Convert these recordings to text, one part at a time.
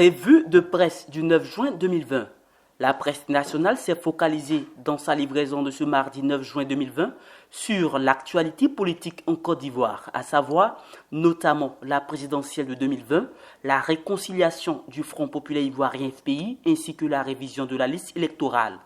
Revue de presse du 9 juin 2020. La presse nationale s'est focalisée dans sa livraison de ce mardi 9 juin 2020 sur l'actualité politique en Côte d'Ivoire, à savoir notamment la présidentielle de 2020, la réconciliation du Front populaire ivoirien FPI ainsi que la révision de la liste électorale.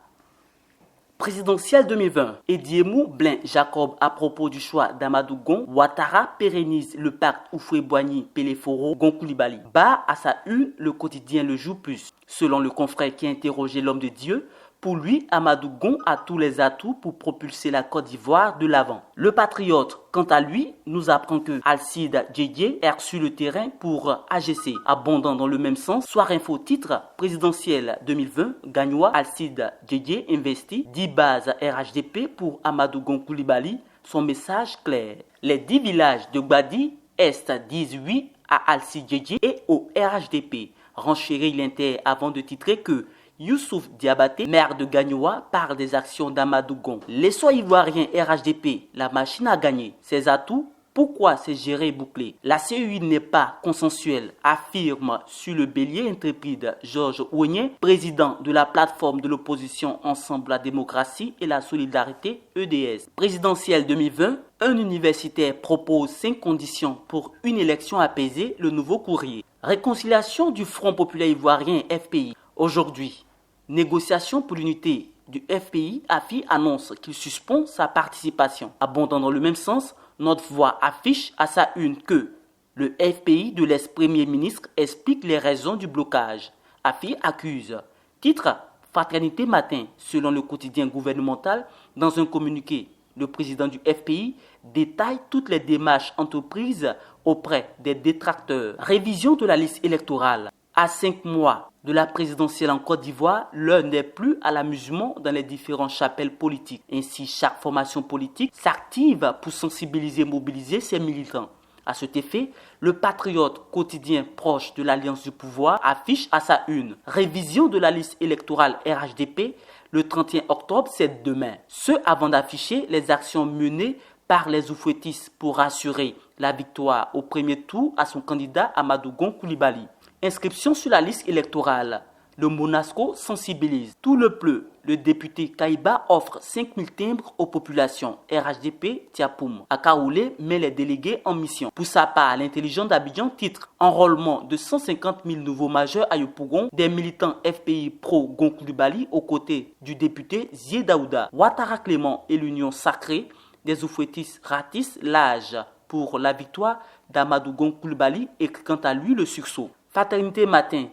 Présidentielle 2020, Ediemou Blin Jacob à propos du choix d'Amadou Gon, Ouattara pérennise le pacte Houphouët-Boigny-Peleforo Gon Coulibaly. Bas à sa une, le quotidien Le Jour Plus. Selon le confrère qui a interrogé l'homme de Dieu, pour lui, Amadou Gon a tous les atouts pour propulser la Côte d'Ivoire de l'avant. Le patriote, quant à lui, nous apprend que Alcide Djedje est sur le terrain pour AGC. Abondant dans le même sens, Soir Info titre présidentielle 2020, Gagnois Alcide Djedje investit 10 bases RHDP pour Amadou Gon Coulibaly. Son message clair. Les 10 villages de Gbadi Est disent oui à Alcide Djedje et au RHDP. Renchérit l'Inter avant de titrer que Youssouf Diabaté, maire de Gagnoa, parle des actions d'Amadou Gon. L'essor ivoirien RHDP, la machine à gagner. Ses atouts, pourquoi c'est géré et bouclé? La CEI n'est pas consensuelle, affirme sur le bélier intrépide Georges Ouigné, président de la plateforme de l'opposition Ensemble la démocratie et la solidarité EDS. Présidentielle 2020, un universitaire propose 5 conditions pour une élection apaisée, le Nouveau Courrier. Réconciliation du Front populaire ivoirien FPI. Aujourd'hui, négociation pour l'unité du FPI, AFI annonce qu'il suspend sa participation. Abondant dans le même sens, Notre Voix affiche à sa une que le FPI de l'ex-premier ministre explique les raisons du blocage. AFI accuse. Titre Fraternité Matin, selon le quotidien gouvernemental, dans un communiqué. Le président du FPI détaille toutes les démarches entreprises auprès des détracteurs. Révision de la liste électorale. À 5 mois de la présidentielle en Côte d'Ivoire, l'heure n'est plus à l'amusement dans les différentes chapelles politiques. Ainsi, chaque formation politique s'active pour sensibiliser et mobiliser ses militants. À cet effet, le patriote quotidien proche de l'Alliance du pouvoir affiche à sa une. Révision de la liste électorale RHDP le 31 octobre, c'est demain. Ce avant d'afficher les actions menées par les oufouettistes pour assurer la victoire au premier tour à son candidat Amadou Gon Coulibaly. Inscription sur la liste électorale. Le Monasco sensibilise. Tout le pleu. Le député Kaïba offre 5000 timbres aux populations. RHDP Tiapoum. Akaoulé met les délégués en mission. Pour sa part, l'intelligent d'Abidjan titre enrôlement de 150 000 nouveaux majeurs à Yopougon, des militants FPI pro Gon Coulibaly aux côtés du député Zié Daouda. Ouattara Clément et l'Union sacrée des oufouettistes ratissent l'âge pour la victoire d'Amadou Gon Coulibaly et quant à lui le sursaut. Fraternité Matin.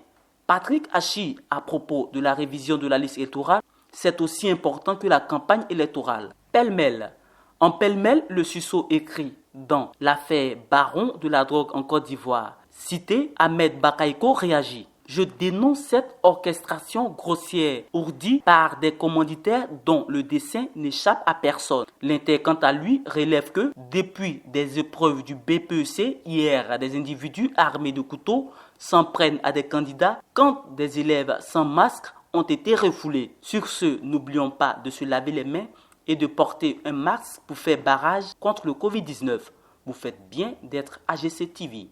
Patrick Hachi, à propos de la révision de la liste électorale, c'est aussi important que la campagne électorale. Pêle-mêle. En pêle-mêle, le sursaut écrit dans l'affaire Baron de la drogue en Côte d'Ivoire. Cité, Ahmed Bakaïko réagit. Je dénonce cette orchestration grossière ourdie par des commanditaires dont le dessein n'échappe à personne. L'Inter, quant à lui, relève que depuis des épreuves du BPEC, hier, des individus armés de couteaux s'en prennent à des candidats quand des élèves sans masque ont été refoulés. Sur ce, n'oublions pas de se laver les mains et de porter un masque pour faire barrage contre le Covid-19. Vous faites bien d'être AGC TV.